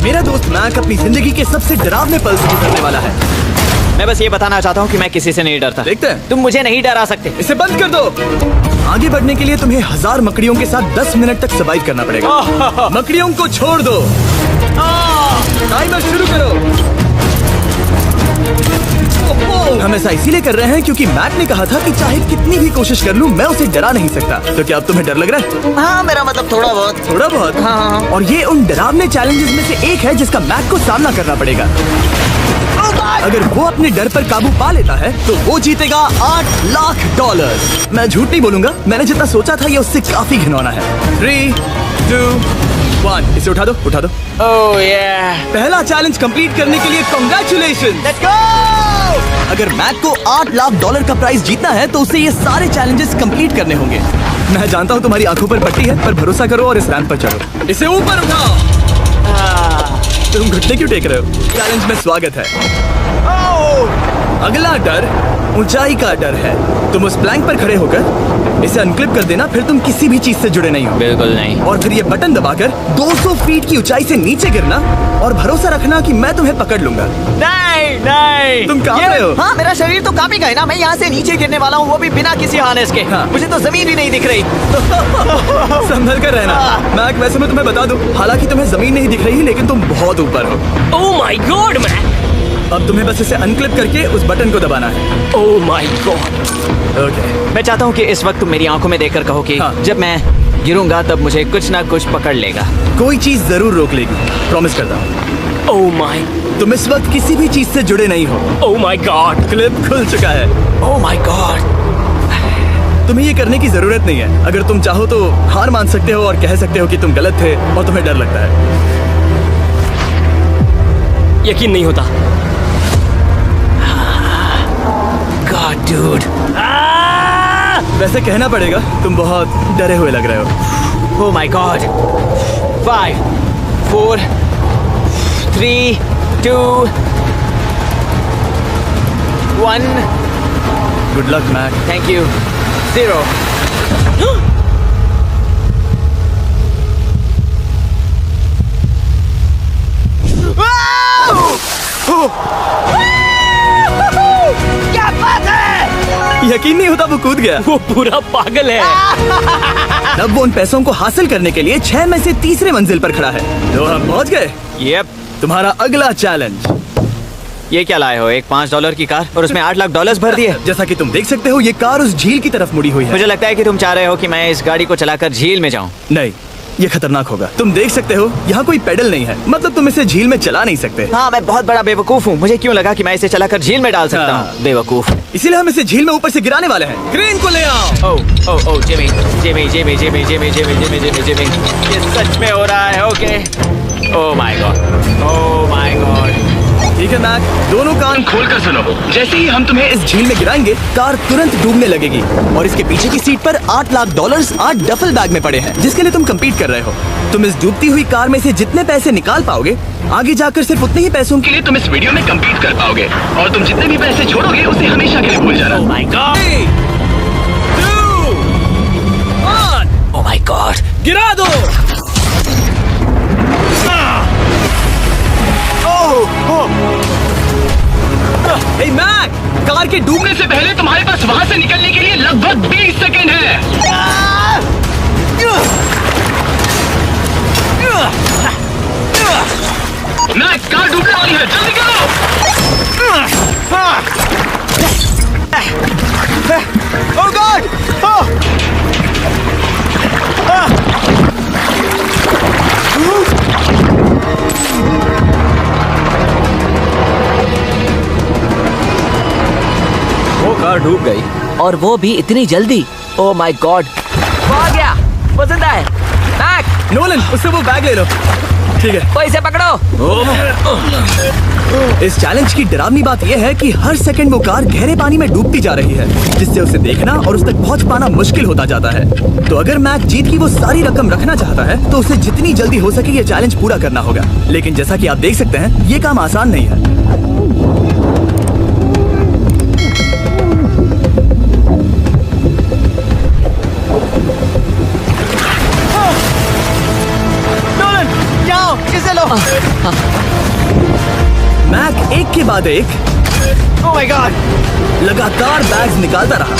मेरा दोस्त मैक अपनी जिंदगी के सबसे डरावने पल से गुजरने वाला है। मैं बस ये बताना चाहता हूँ कि मैं किसी से नहीं डरता। देखते हैं। तुम मुझे नहीं डरा सकते। इसे बंद कर दो। आगे बढ़ने के लिए तुम्हें 1000 मकड़ियों के साथ 10 मिनट तक सर्वाइव करना पड़ेगा। मकड़ियों को छोड़ दो। टाइमर शुरू करो। हम ऐसा इसीलिए कर रहे हैं क्योंकि मैक ने कहा था कि चाहे कितनी भी कोशिश कर लूं मैं उसे डरा नहीं सकता। तो क्या अब तुम्हें डर लग रहा है? हाँ, मेरा मतलब थोड़ा बहुत। थोड़ा बहुत? हाँ। और ये उन डरावने चैलेंजेस में से एक है जिसका मैक को सामना करना पड़ेगा। अगर वो अपने डर पर काबू पा लेता है तो वो जीतेगा $8 लाख। मैं झूठ नहीं बोलूंगा, मैंने जितना सोचा था ये उससे काफी घिनौना है। 3, 2, 1 इसे उठा दो, उठा दो। ओह yeah. पहला चैलेंज कंप्लीट करने के लिए कांग्रेचुलेशन। Let's go! अगर मैक को $8 लाख का प्राइज जीतना है तो उसे ये सारे चैलेंजेस कंप्लीट करने होंगे। मैं जानता हूँ तुम्हारी आंखों पर पट्टी है, पर भरोसा करो और इस रैंप पर चढ़ो। इसे ऊपर उठाओ। तुम घुटने क्यों टेक रहे हो? चैलेंज में स्वागत है। अगला डर ऊंचाई का डर है। तुम उस प्लैंक पर खड़े होकर इसे अनक्लिप कर देना, फिर तुम किसी भी चीज से जुड़े नहीं हो। बिल्कुल नहीं। और फिर ये बटन दबाकर 200 फीट की ऊंचाई से नीचे गिरना और भरोसा रखना कि मैं तुम्हें पकड़ लूंगा। नहीं नहीं। तुम कहाँ रहे हो? हाँ, मेरा शरीर तो कांपेगा ही ना। मैं यहाँ से नीचे गिरने वाला हूँ, वो भी बिना किसी हार्नेस के। हाँ। मुझे तो जमीन ही नहीं दिख रही। संभल कर रहना। मैक, वैसे मैं तुम्हें बता दूं, हालांकि तुम्हें जमीन नहीं दिख रही लेकिन तुम बहुत ऊपर हो। ओह माय गॉड मैन। अब तुम्हें बस इसे अनक्लिप करके उस बटन को दबाना है। ओह माय गॉड। ओके। मैं चाहता हूँ कि इस वक्त तुम मेरी आंखों में देखकर कहो कि हाँ। जब मैं गिरूंगा तब मुझे कुछ ना कुछ पकड़ लेगा। कोई चीज जरूर रोक लेगी, प्रॉमिस करता हूँ। Oh my. तुम इस वक्त किसी भी चीज से जुड़े नहीं हो। ओह माय गॉड। क्लिप खुल चुका है। ओह माय गॉड। तुम्हें ये करने की जरूरत नहीं है। अगर तुम चाहो तो हार मान सकते हो और कह सकते हो कि तुम गलत थे और तुम्हें डर लगता है। यकीन नहीं होता। God, dude. वैसे कहना पड़ेगा तुम बहुत डरे हुए लग रहे हो। Oh my God. 5, 4, 3, 2, 1. Good luck Mac. Thank you. 0. क्या बात है? यकीन नहीं होता वो कूद गया। वो पूरा पागल है। अब वो उन पैसों को हासिल करने के लिए 6 में से तीसरे मंजिल पर खड़ा है। तो हम पहुंच गए। Yep. तुम्हारा अगला चैलेंज। ये क्या लाए हो? एक $5 की कार और उसमें $8 लाख भर दिए। जैसा कि तुम देख सकते हो ये कार उस झील की तरफ मुड़ी हुई है। मुझे लगता है कि तुम चाह रहे हो कि मैं इस गाड़ी को चलाकर झील में जाऊं। नहीं, ये खतरनाक होगा। तुम देख सकते हो यहाँ कोई पेडल नहीं है, मतलब तुम इसे झील में चला नहीं सकते। हाँ, मैं बहुत बड़ा बेवकूफ हूँ। मुझे क्यों लगा कि मैं इसे चलाकर झील में डाल सकता हाँ। हूँ? बेवकूफ। इसीलिए हम इसे झील में ऊपर से गिराने वाले हैं। क्रेन को ले आओ। Oh Jimmy Jimmy Jimmy Jimmy Jimmy Jimmy Jimmy Jimmy Jimmy, ये सच में हो रहा है। Okay. Oh my god. Oh my god. ठीक है मैक, दोनों कान खोलकर सुनो। जैसे ही हम तुम्हें इस झील में गिराएंगे कार तुरंत डूबने लगेगी और इसके पीछे की सीट पर $8 लाख 8 डफल बैग में पड़े हैं जिसके लिए तुम compete कर रहे हो। तुम इस डूबती हुई कार में से जितने पैसे निकाल पाओगे आगे जाकर सिर्फ उतने ही पैसों के लिए तुम इस वीडियो में compete कर पाओगे और तुम जितने भी पैसे छोड़ोगे उसे हमेशा के लिए भूल जाना। ओह my God. 2, 1 oh my God. गिरा दो। हे मैक, कार के डूबने से पहले तुम्हारे पास वहां से निकलने के लिए लगभग 20 सेकंड है। मैक, कार डूबने वाली है, जल्दी करो। ओह गॉड। वो कार डूब गई और वो भी इतनी जल्दी। ओह माय गॉड। वो आ गया। वो जिंदा है। मैक, नोलन, उससे वो बैग ले लो। ठीक है। तो इसे पकड़ो। इस चैलेंज की डरावनी बात यह है कि हर सेकंड वो कार गहरे पानी में डूबती जा रही है जिससे उसे देखना और उस तक पहुंच पाना मुश्किल होता जाता है। तो अगर मैक जीत की वो सारी रकम रखना चाहता है तो उसे जितनी जल्दी हो सके ये चैलेंज पूरा करना होगा। लेकिन जैसा कि आप देख सकते हैं ये काम आसान नहीं है। नोलन, यहाँ आओ, इसे लो। मैक एक के बाद एक ओह माय गॉड। लगातार बैग्स निकालता रहा।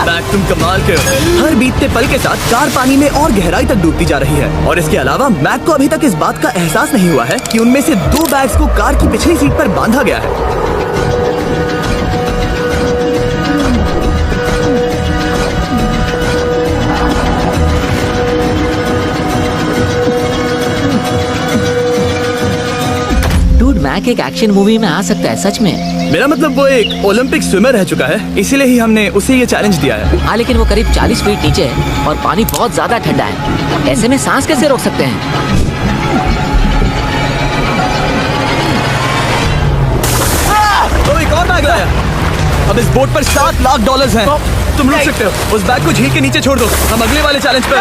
मैक तुम कमाल के हो। हर बीतते पल के साथ कार पानी में और गहराई तक डूबती जा रही है और इसके अलावा मैक को अभी तक इस बात का एहसास नहीं हुआ है कि उनमें से 2 बैग्स को कार की पिछली सीट पर बांधा गया है। मैक एक एक्शन मूवी में आ सकता है सच में। मेरा मतलब वो एक ओलंपिक स्विमर रह चुका है, इसीलिए ही हमने उसे ये चैलेंज दिया है। हाँ लेकिन वो करीब 40 फीट नीचे है और पानी बहुत ज्यादा ठंडा है। ऐसे में सांस कैसे रोक सकते हैं? तो एक और बैग लाया। अब इस बोट पर $7 लाख हैं। तुम रुक सकते हो। उस बैग को झील के नीचे छोड़ दो। हम अगले वाले चैलेंज पर।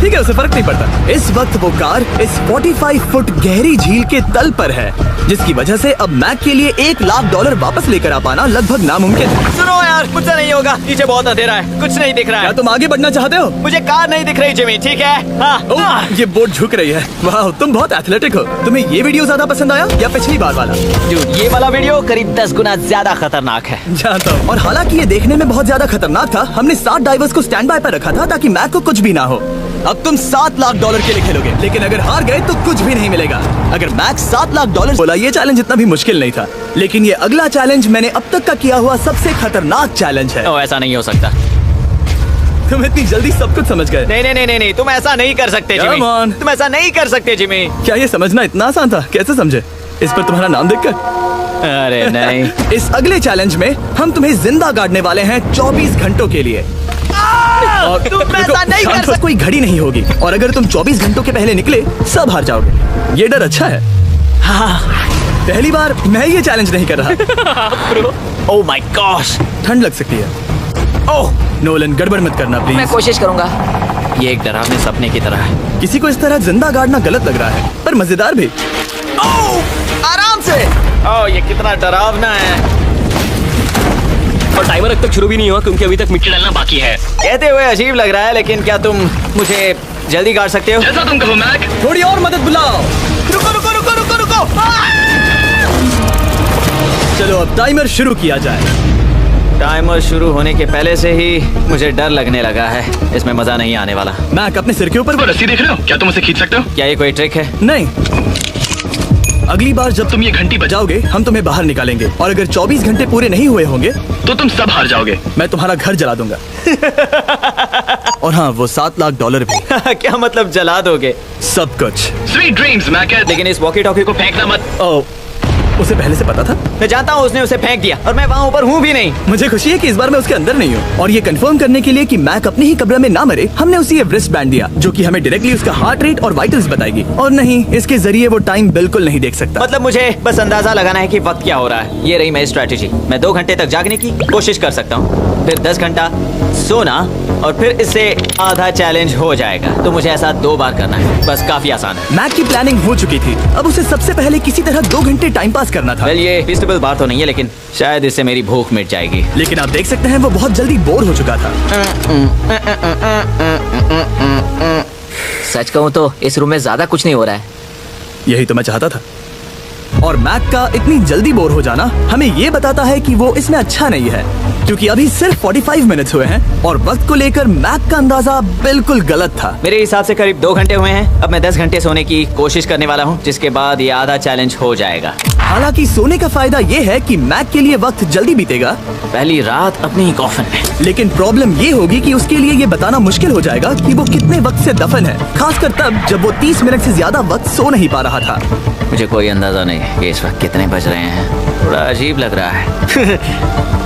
ठीक है, उसे फर्क नहीं पड़ता। इस वक्त वो कार इस 45 फुट गहरी झील के तल पर है, जिसकी वजह से अब मैक के लिए $1 लाख वापस लेकर आ पाना लगभग नामुमकिन है। सुनो यार, मुझसे नहीं होगा। नीचे बहुत अंधेरा है, कुछ नहीं दिख रहा क्या है। तुम आगे बढ़ना चाहते हो? मुझे कार नहीं दिख रही जिमी, ठीक है? हाँ। ये बोट झुक रही है। वाह, तुम बहुत एथलेटिक हो। तुम्हें ये वीडियो ज्यादा पसंद आया या पिछली बार वाला? Dude, ये वाला वीडियो करीब 10 गुना ज्यादा खतरनाक है। जानता हूँ। और हालांकि ये देखने में बहुत ज्यादा खतरनाक था, हमने 7 डाइवर्स को स्टैंड बाय पर रखा था ताकि मैक को कुछ भी ना हो। अब तुम $7 लाख के लिए खेलोगे, लेकिन अगर हार गए तो कुछ भी नहीं मिलेगा। अगर मैक $7 लाख बोला, ये चैलेंज इतना भी मुश्किल नहीं था, लेकिन ये अगला चैलेंज मैंने अब तक का किया हुआ सबसे खतरनाक चैलेंज है। ओह, ऐसा नहीं हो सकता। तुम इतनी जल्दी सब कुछ समझ गए। नहीं नहीं नहीं नहीं, तुम ऐसा नहीं कर सकते जिमी। Come on. तुम ऐसा नहीं कर सकते जिमी। क्या ये समझना इतना आसान था? कैसे समझे? इस पर तुम्हारा नाम देखकर? अरे नहीं। इस अगले चैलेंज में हम तुम्हें जिंदा गाड़ने वाले हैं 24 घंटों के लिए। और तुम ऐसा नहीं कर सकते। कोई घड़ी नहीं होगी और अगर तुम 24 घंटों के पहले निकले सब हार जाओगे। ये डर अच्छा है। हाँ। पहली बार मैं ये चैलेंज नहीं कर रहा। ओह माय गॉश, ठंड लग सकती है। ओह नोलन, गड़बड़ मत करना मैं प्लीज। कोशिश करूंगा। ये एक डरावने सपने की तरह है। किसी को इस तरह जिंदा गाड़ना गलत लग रहा है, पर मजेदार भी। ओह, आराम से। ओह, ये कितना डरावना है। और टाइमर अब तक शुरू भी नहीं हुआ क्योंकि अभी तक मिट्टी डालना बाकी है। कहते हुए अजीब लग रहा है, लेकिन क्या तुम मुझे जल्दी गाड़ सकते हो? जैसा तुम कहो मैक। थोड़ी और मदद बुलाओ। रुको रुको रुको रुको रुको। चलो अब टाइमर शुरू किया जाए। टाइमर शुरू होने के पहले से ही मुझे डर लगने लगा है। इसमें मजा नहीं आने वाला। मैक, अपने सिर के ऊपर वो रस्सी देख रहे हो? क्या तुम उसे खींच सकते हो? क्या ये कोई ट्रिक है? नहीं। अगली बार जब तुम ये घंटी बजाओगे हम तुम्हें बाहर निकालेंगे और अगर 24 घंटे पूरे नहीं हुए होंगे तो तुम सब हार जाओगे। मैं तुम्हारा घर जला दूंगा। और हाँ, वो $7 लाख भी। क्या मतलब जला दोगे? सब कुछ। Sweet dreams Mac. लेकिन इस वॉकी टॉकी को फेंकना मत। ओ, उसे पहले से पता था? मैं जानता हूँ, उसने उसे फेंक दिया और मैं वहाँ ऊपर हूँ भी नहीं। मुझे खुशी है कि इस बार मैं उसके अंदर नहीं हूँ। और ये कंफर्म करने के लिए कि मैक अपनी ही कब्र में ना मरे, हमने उसे ये रिस्ट बैंड दिया जो कि हमें डायरेक्टली उसका हार्ट रेट और वाइटल्स बताएगी। और नहीं, इसके जरिए वो टाइम बिल्कुल नहीं देख सकता। मतलब मुझे बस अंदाजा लगाना है कि वक्त क्या हो रहा है। ये रही मेरी स्ट्रेटेजी। मैं 2 घंटे तक जागने की कोशिश कर सकता हूँ, फिर 10 घंटा सोना और फिर इससे आधा चैलेंज हो जाएगा। तो मुझे ऐसा 2 बार करना है, बस काफी आसान है। मैक की प्लानिंग हो चुकी थी, अब उसे सबसे पहले किसी तरह 2 घंटे टाइम पास करना था। वेल, ये फीस्टेबल बात तो नहीं है, लेकिन शायद इससे मेरी भूख मिट जाएगी। लेकिन आप देख सकते हैं वो बहुत जल्दी बोर हो चुका था। सच कहूँ तो इस रूम में ज्यादा कुछ नहीं हो रहा है। यही तो मैं चाहता था। और मैक का इतनी जल्दी बोर हो जाना हमें ये बताता है कि वो इसमें अच्छा नहीं है, क्योंकि अभी सिर्फ 45 मिनट्स हुए हैं और वक्त को लेकर मैक का अंदाजा बिल्कुल गलत था। मेरे हिसाब से करीब 2 घंटे हुए हैं। अब मैं 10 घंटे सोने की कोशिश करने वाला हूँ, जिसके बाद ये आधा चैलेंज हो जाएगा। हालांकि सोने का फायदा ये है कि मैक के लिए वक्त जल्दी बीतेगा, पहली रात अपनी ही कॉफिन में। लेकिन प्रॉब्लम ये होगी कि उसके लिए ये बताना मुश्किल हो जाएगा कि वो कितने वक्त से दफन है, खासकर तब जब वो 30 मिनट से ज्यादा वक्त सो नहीं पा रहा था। मुझे कोई अंदाजा नहीं कि इस वक्त कितने बज रहे हैं। थोड़ा अजीब लग रहा है।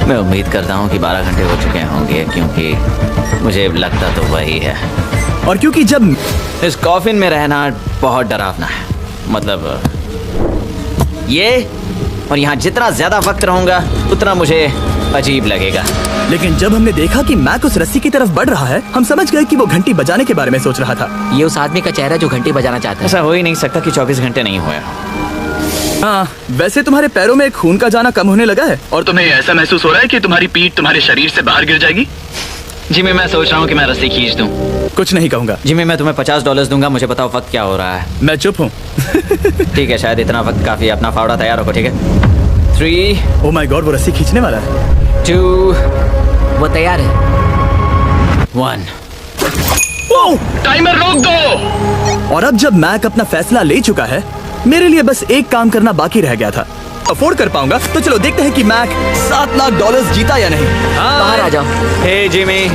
मैं उम्मीद करता हूँ कि 12 घंटे हो चुके होंगे, क्योंकि मुझे लगता तो वही है। और क्योंकि जब इस कॉफिन में रहना बहुत डरावना है, मतलब ये, और यहाँ जितना ज्यादा वक्त रहूंगा उतना मुझे अजीब लगेगा। लेकिन जब हमने देखा कि मैक उस रस्सी की तरफ बढ़ रहा है, हम समझ गए कि वो घंटी बजाने के बारे में सोच रहा था। ये उस आदमी का चेहरा जो घंटी बजाना चाहता है। ऐसा हो ही नहीं सकता कि 24 घंटे नहीं हुए। हाँ, वैसे तुम्हारे पैरों में खून का जाना कम होने लगा है। और तुम्हें ऐसा महसूस हो रहा है कि तुम्हारी पीठ तुम्हारे शरीर से बाहर गिर जाएगी? जी मैं सोच रहा हूँ कि मैं रस्सी खींच दूं। कुछ नहीं कहूंगा। जिमी, मैं तुम्हें $50 दूंगा, मुझे बताओ वक्त क्या हो रहा है। मैं चुप हूँ। ठीक है, शायद इतना वक्त काफी है। अपना फावड़ा तैयार रखो, ठीक है? 3, ओ माय गॉड, वो रस्सी खींचने वाला है। 2, वो तैयार है। 1। टाइमर रोक दो। और अब जब मैक अपना फैसला ले चुका है, मेरे लिए बस एक काम करना बाकी रह गया था। अफोर्ड कर पाऊंगा तो चलो देखते हैं कि मैक $7 लाख जीता या नहीं। बाहर आ जाओ। हे जिमी,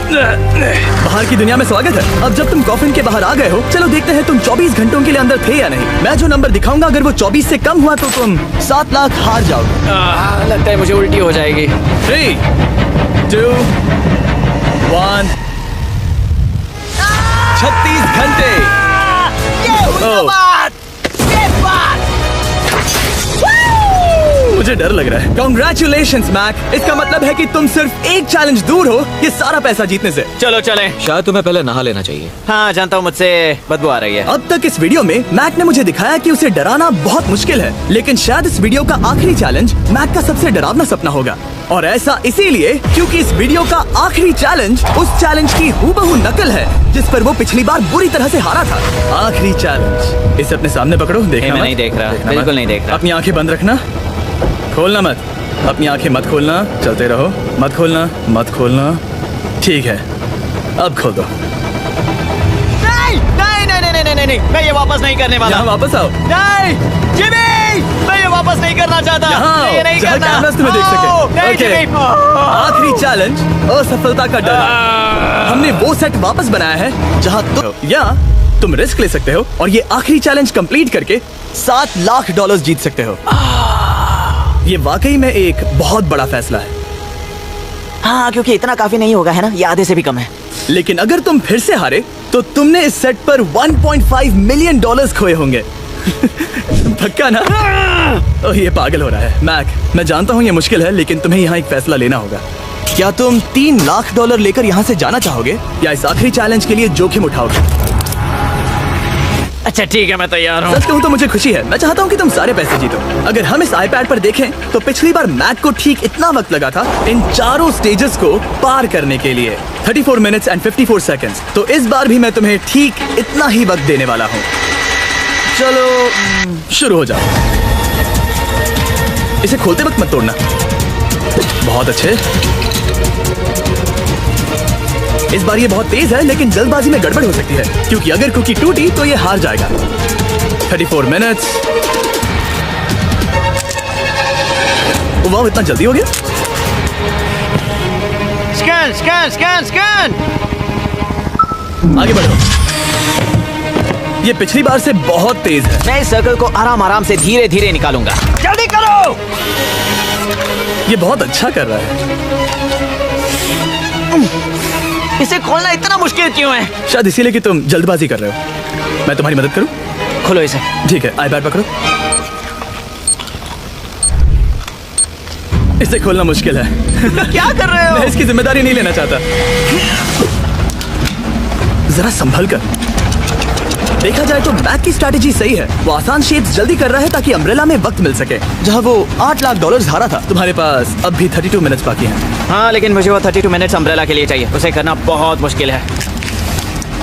बाहर की दुनिया में स्वागत है। अब जब तुम कॉफिन के बाहर आ गए हो, चलो देखते हैं तुम 24 घंटों के लिए अंदर थे या नहीं। मैं जो नंबर दिखाऊंगा, अगर वो 24 से कम हुआ तो तुम 7 लाख हार जाओगे। लगता है मुझे उल्टी हो जाएगी। 3, 2, 1। 36 घंटे। ओह, मुझे डर लग रहा है। Congratulations, Mac. इसका मतलब है कि तुम सिर्फ एक चैलेंज दूर हो ये सारा पैसा जीतने से। चलो चलें। शायद तुम्हें पहले नहा लेना चाहिए। हाँ, जानता हूँ, मुझसे बदबू आ रही है। अब तक इस वीडियो में मैक ने मुझे दिखाया कि उसे डराना बहुत मुश्किल है, लेकिन शायद इस वीडियो का आखिरी चैलेंज मैक का सबसे डरावना सपना होगा। और ऐसा इसीलिए क्योंकि इस वीडियो का आखिरी चैलेंज उस चैलेंज की हूबहू नकल है जिस पर वो पिछली बार बुरी तरह से हारा था। आखिरी चैलेंज। इसे अपने सामने पकड़ो। देखना मैं मत। नहीं देख रहा, देखना बिल्कुल मत। नहीं देख रहा। अपनी आंखें बंद रखना, खोलना मत। अपनी आंखें मत खोलना, चलते रहो। मत खोलना, मत खोलना। ठीक है, अब खोल दो। नहीं, नहीं, मैं ये वापस नहीं करने वाला। यहाँ वापस आओ। नहीं, जिमी, मैं ये वापस नहीं करना चाहता। यहाँ मैं ये नहीं जहाँ करना। कैमरास तुम्हें देख सके। नहीं, ओके। जिमी। आखिरी चैलेंज, असफलता का डर। हमने वो सेट वापस बनाया है जहाँ तुम रिस्क ले सकते हो और ये आखिरी चैलेंज कंप्लीट करके $7 लाख जीत सकते हो। ये वाकई में एक बहुत बड़ा फैसला है, हाँ, क्योंकि इतना काफी नहीं होगा, है ना? ये आधे से भी कम है। लेकिन अगर तुम फिर से हारे तो तुमने इस सेट पर $1.5 मिलियन खोए होंगे। पक्का ना? ओह, ये पागल हो रहा है। मैक, मैं जानता हूँ ये मुश्किल है, लेकिन तुम्हें यहाँ एक फैसला लेना होगा। क्या तुम $3 लाख लेकर यहाँ से जाना चाहोगे या इस आखिरी चैलेंज के लिए जोखिम उठाओगे? अच्छा ठीक है, मैं तैयार हूँ। सच कहूँ तो मुझे खुशी है। मैं चाहता हूँ कि तुम सारे पैसे जीतो। अगर हम इस iPad पर देखें तो पिछली बार मैक को ठीक इतना वक्त लगा था इन चारों स्टेजेस को पार करने के लिए, 34 मिनट्स एंड 54 सेकंड्स। तो इस बार भी मैं तुम्हें ठीक इतना ही वक्त देने वाला हूँ। चलो शुरू हो जाओ। इसे खोलते वक्त मत तोड़ना। बहुत अच्छे। इस बार ये बहुत तेज है, लेकिन जल्दबाजी में गड़बड़ हो सकती है, क्योंकि अगर कुकी टूटी तो ये हार जाएगा। 34 मिनट्स। वाह, इतना जल्दी हो गया। Scan, scan, scan, scan. आगे बढ़ो। ये पिछली बार से बहुत तेज है। मैं इस सर्कल को आराम आराम से धीरे धीरे निकालूंगा। जल्दी करो। ये बहुत अच्छा कर रहा है। इसे खोलना इतना मुश्किल क्यों है? शायद इसीलिए कि तुम जल्दबाजी कर रहे हो। मैं तुम्हारी मदद करूं? खोलो इसे। ठीक है, iPad पकड़ो। इसे खोलना मुश्किल है। क्या कर रहे हो? मैं इसकी जिम्मेदारी नहीं लेना चाहता। जरा संभल कर। देखा जाए तो मैक की स्ट्रैटेजी सही है। वो आसान शेप्स जल्दी कर रहा है ताकि अम्ब्रेला में वक्त मिल सके। जहाँ वो $8 लाख हारा था, तुम्हारे पास अब भी 32 मिनट्स बाकी हैं। हाँ, लेकिन मुझे वो 32 मिनट्स अम्ब्रेला के लिए चाहिए। उसे करना बहुत मुश्किल है।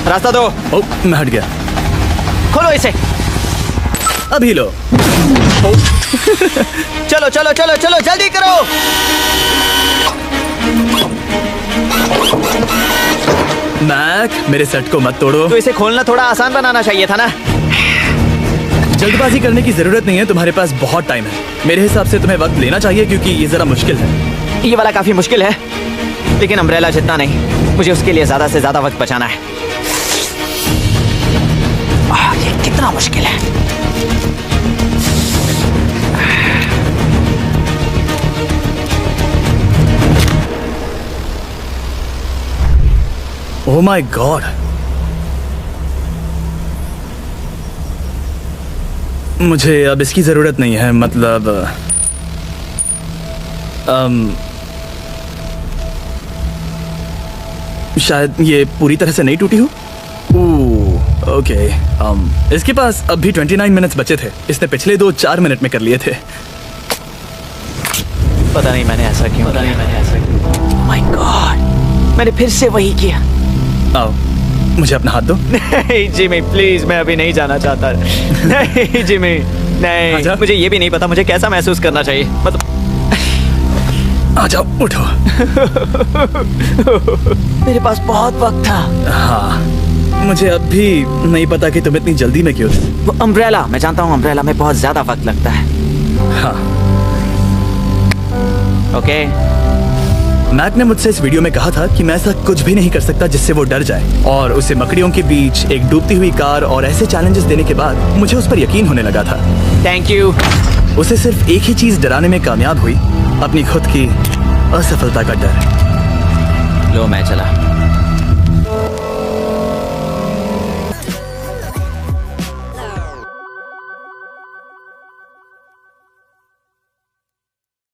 रास्ता दो। ओह, मैं हट गया। खोलो इसे। अभी लो। चलो चलो चलो चलो, जल्दी करो। मैक, मेरे सेट को मत तोड़ो। तो इसे खोलना थोड़ा आसान बनाना चाहिए था ना। जल्दबाजी करने की जरूरत नहीं है, तुम्हारे पास बहुत टाइम है। मेरे हिसाब से तुम्हें वक्त लेना चाहिए क्योंकि ये जरा मुश्किल है। ये वाला काफी मुश्किल है, लेकिन अम्ब्रेला जितना नहीं। मुझे उसके लिए ज्यादा से ज्यादा वक्त बचाना है। ये कितना मुश्किल है। ओह माय गॉड, मुझे अब इसकी जरूरत नहीं है। मतलब शायद ये पूरी तरह से नहीं टूटी हो। ओके, इसके पास अब भी 29 मिनट्स बचे थे। इसने पिछले 4 मिनट में कर लिए थे। पता नहीं मैंने ऐसा क्यों। माय गॉड, मैंने फिर से वही किया। आओ, मुझे अपना हाथ दो। नहीं जिमी प्लीज, मैं अभी नहीं जाना चाहता। नहीं जिमी, नहीं, आजा। मुझे ये भी नहीं पता मुझे कैसा महसूस करना चाहिए। मतलब आ जाओ, उठो। मेरे पास बहुत वक्त था। हाँ, मुझे अब भी नहीं पता कि तुम इतनी जल्दी में क्यों थे। वो अम्ब्रेला, मैं जानता हूँ अम्ब्रेला में बहुत ज्यादा वक्त लगता है। हाँ, ओके मैक ने मुझसे इस वीडियो में कहा था कि मैं ऐसा कुछ भी नहीं कर सकता जिससे वो डर जाए, और उसे मकड़ियों के बीच एक डूबती हुई कार और ऐसे चैलेंजेस देने के बाद मुझे उस पर यकीन होने लगा था। Thank you. उसे सिर्फ एक ही चीज डराने में कामयाब हुई, अपनी खुद की असफलता का डर। लो मैं चला।